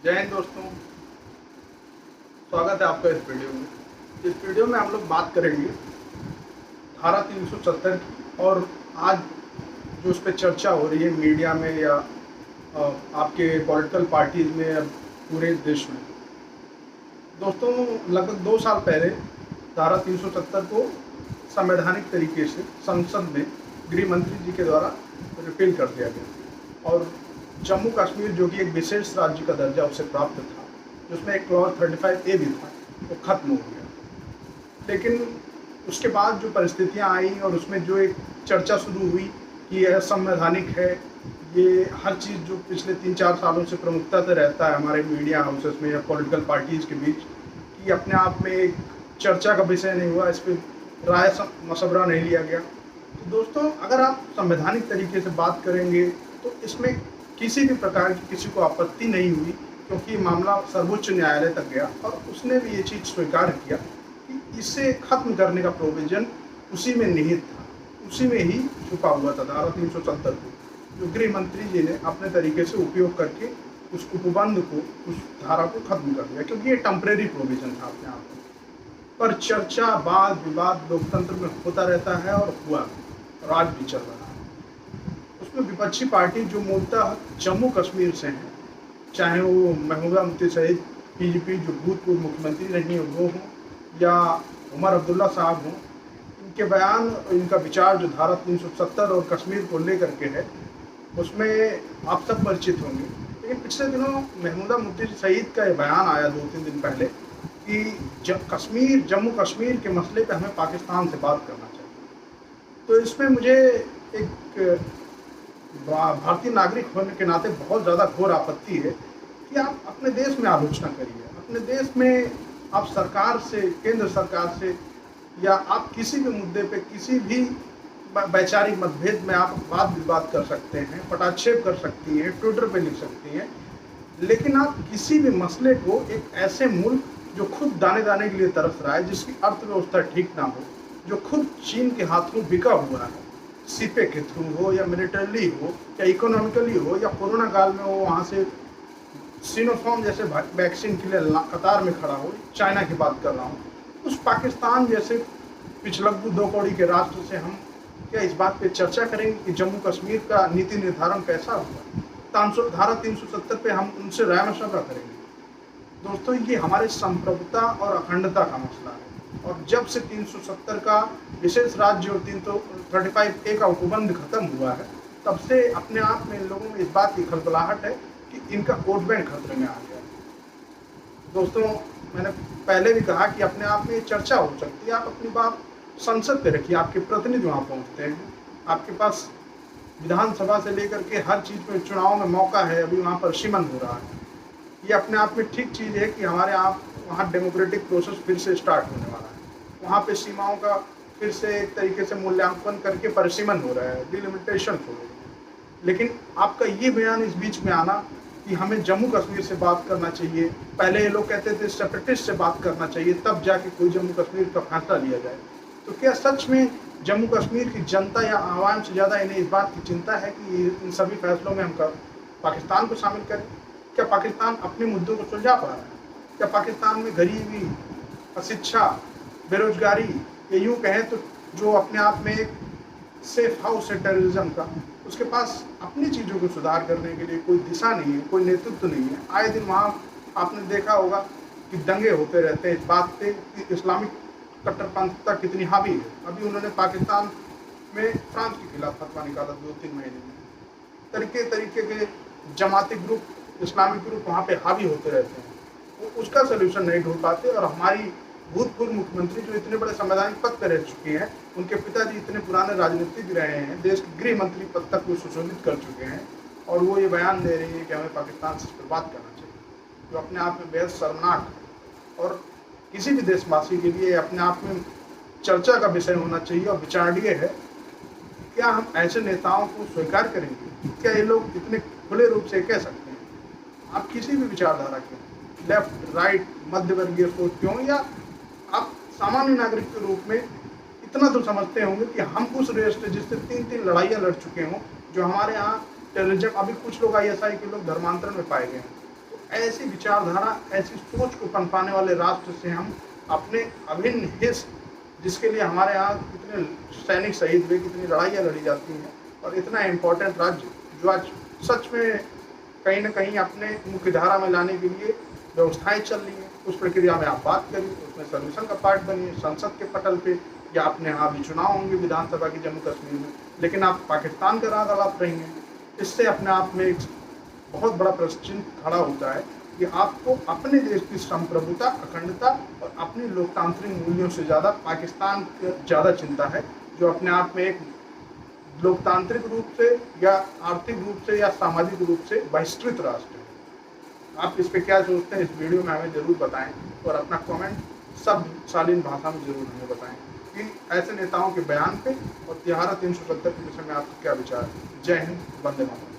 जय हिंद दोस्तों। स्वागत है आपका इस वीडियो में। इस वीडियो में हम लोग बात करेंगे धारा 370 की। और आज जो उस पर चर्चा हो रही है मीडिया में या आपके पॉलिटिकल पार्टीज में या पूरे देश में। दोस्तों, लगभग 2 साल पहले धारा 370 को संवैधानिक तरीके से संसद में गृह मंत्री जी के द्वारा रिपील कर दिया गया और जम्मू कश्मीर, जो कि एक विशेष राज्य का दर्जा उसे प्राप्त था, जिसमें एक क्लॉज 35A भी था, वो खत्म हो गया। लेकिन उसके बाद जो परिस्थितियां आई और उसमें जो एक चर्चा शुरू हुई कि यह संवैधानिक है, ये हर चीज़ जो पिछले 3-4 सालों से प्रमुखता से रहता है हमारे मीडिया हाउसेस में या पॉलिटिकल पार्टीज़ के बीच, कि अपने आप में एक चर्चा का विषय नहीं हुआ, इस पर राय मशवरा नहीं लिया गया। तो दोस्तों, अगर आप संवैधानिक तरीके से बात करेंगे तो इसमें किसी भी प्रकार की किसी को आपत्ति नहीं हुई, क्योंकि मामला सर्वोच्च न्यायालय तक गया और उसने भी ये चीज़ स्वीकार किया कि इसे खत्म करने का प्रोविजन उसी में निहित था, उसी में ही छुपा हुआ था। धारा 370 को जो गृह मंत्री जी ने अपने तरीके से उपयोग करके उस उपबंध को, उस धारा को खत्म कर दिया, क्योंकि ये टेम्परेरी प्रोविजन था अपने आप में। पर चर्चा, वाद विवाद लोकतंत्र में होता रहता है और हुआ और आज भी चल रहा है। उसमें विपक्षी पार्टी जो मूलतः जम्मू कश्मीर से हैं, चाहे वो महबूबा मुफ्ती सहित PGP जो भूतपूर्व मुख्यमंत्री रही हैं वो हों या उमर अब्दुल्ला साहब हों, इनके बयान, इनका विचार जो धारा 370 और कश्मीर को लेकर के है, उसमें आप सब परिचित होंगे। लेकिन पिछले दिनों महमूदा मुफ्ती सईद का ये बयान आया 2-3 दिन पहले कि जम्मू कश्मीर के मसले पे हमें पाकिस्तान से बात करना चाहिए। तो इसमें मुझे एक भारतीय नागरिक होने के नाते बहुत ज़्यादा घोर आपत्ति है कि आप अपने देश में आलोचना करिए, अपने देश में आप सरकार से, केंद्र सरकार से या आप किसी भी मुद्दे पे, किसी भी वैचारिक मतभेद में आप वाद विवाद कर सकते हैं, पटाक्षेप कर सकती हैं, ट्विटर पे लिख सकती हैं, लेकिन आप किसी भी मसले को एक ऐसे मुल्क जो खुद दाने दाने के लिए तरस रहा है, जिसकी अर्थव्यवस्था ठीक ना हो, जो खुद चीन के हाथों बिका हुआ है, सीपे के थ्रू हो या मिलिटरली हो या इकोनॉमिकली हो या कोरोना काल में वो वहाँ से सिनोफार्म जैसे वैक्सीन के लिए कतार में खड़ा हो, चाइना की बात कर रहा हूँ, उस पाकिस्तान जैसे पिछलग्गू 2 कौड़ी के राष्ट्र से हम क्या इस बात पे चर्चा करेंगे कि जम्मू कश्मीर का नीति निर्धारण कैसा हुआ? धारा 370 पे हम उनसे राय मशवरा करेंगे? दोस्तों, ये हमारे संप्रभुता और अखंडता का मसला है। और जब से 370 का विशेष राज्य और 335A का उपबंध खत्म हुआ है, तब से अपने आप में इन लोगों में इस बात की खलबलाहट है कि इनका वोट बैंक खतरे में आ गया। दोस्तों, मैंने पहले भी कहा कि अपने आप में चर्चा हो सकती है, आप अपनी बात संसद पे रखिए, आपके प्रतिनिधि वहाँ पहुँचते हैं, आपके पास विधानसभा से लेकर के हर चीज़ में चुनाव में मौका है, अभी वहाँ पर सीमन हो रहा है। ये अपने आप में ठीक चीज़ है कि हमारे यहाँ वहाँ डेमोक्रेटिक प्रोसेस फिर से स्टार्ट होने वाला है, वहाँ पे सीमाओं का फिर से एक तरीके से मूल्यांकन करके परिसीमन हो रहा है, डिलिमिटेशन हो रही है। लेकिन आपका ये बयान इस बीच में आना कि हमें जम्मू कश्मीर से बात करना चाहिए, पहले ये लोग कहते थे सेपरेटिस्ट से बात करना चाहिए, तब जाके कोई जम्मू कश्मीर का फैसला लिया जाए, तो क्या सच में जम्मू कश्मीर की जनता या आवाम से ज़्यादा इन्हें इस बात की चिंता है कि इन सभी फैसलों में हम पाकिस्तान को शामिल करें? क्या पाकिस्तान अपने मुद्दों को सुलझा पा रहा है? क्या पाकिस्तान में गरीबी, अशिक्षा, बेरोजगारी, या यूँ कहें तो जो अपने आप में एक सेफ हाउस है टेररिज्म का, उसके पास अपनी चीज़ों को सुधार करने के लिए कोई दिशा नहीं है, कोई नेतृत्व नहीं है? आए दिन वहाँ आपने देखा होगा कि दंगे होते रहते हैं इस बात पे कि इस्लामिक कट्टरपंथीता कितनी हावी है। अभी उन्होंने पाकिस्तान में फ्रांस के खिलाफ फतवा निकाला 2-3 महीने में। तरीके के जमाती ग्रुप, इस्लामिक ग्रुप वहाँ पे हावी होते रहते हैं, वो उसका सोल्यूशन नहीं ढूंढ पाते। और हमारी भूतपूर्व मुख्यमंत्री जो इतने बड़े संवैधानिक पद पर रह चुके हैं, उनके पिताजी इतने पुराने राजनीतिक रहे हैं, देश के गृह मंत्री पद तक वो सुशोभित कर चुके हैं, और वो ये बयान दे रही है कि हमें पाकिस्तान से इस पर बात करना चाहिए, जो अपने आप में बेहद शर्मनाक है और किसी भी देशवासी के लिए अपने आप में चर्चा का विषय होना चाहिए और विचारणीय है। क्या हम ऐसे नेताओं को स्वीकार करेंगे? क्या ये लोग इतने खुले रूप से कह सकते हैं? आप किसी भी विचारधारा के, लेफ्ट, राइट, मध्यवर्गीय सोच क्यों, या आप सामान्य नागरिक के रूप में इतना तो समझते होंगे कि हम उस राष्ट्र जिससे 3-3 लड़ाइयाँ लड़ चुके हों, जो हमारे यहाँ टेररिज्म, अभी कुछ लोग ISI के लोग धर्मांतरण में पाए गए हैं, ऐसी विचारधारा, ऐसी सोच को पनपाने वाले राष्ट्र से हम अपने अभिन्न हित, जिसके लिए हमारे यहाँ कितने सैनिक शहीद हुए, कितनी लड़ाइयाँ लड़ी जाती हैं, और इतना इम्पोर्टेंट राज्य जो आज सच में कहीं न कहीं अपने मुख्य धारा में लाने के लिए व्यवस्थाएं चल रही हैं, उस प्रक्रिया में आप बात करिए, उसमें सोल्यूशन का पार्ट बनिए, संसद के पटल पे, या अपने यहाँ भी चुनाव होंगे विधानसभा की जम्मू कश्मीर में, लेकिन आप पाकिस्तान का राग अलाप रहेंगे। इससे अपने आप में एक बहुत बड़ा प्रश्न चिन्ह खड़ा होता है कि आपको अपने देश की संप्रभुता, अखंडता और अपनी लोकतांत्रिक मूल्यों से ज़्यादा पाकिस्तान की ज़्यादा चिंता है, जो अपने आप में एक लोकतांत्रिक रूप से या आर्थिक रूप से या सामाजिक रूप से बहिष्कृत राष्ट्र है। आप इस पे क्या सोचते हैं, इस वीडियो में हमें ज़रूर बताएं, और अपना कमेंट सब शालीन भाषा में ज़रूर हमें बताएं कि ऐसे नेताओं के बयान पे और धारा 370 के विषय में आपके क्या विचार है। जय हिंद, वंदे मातरम।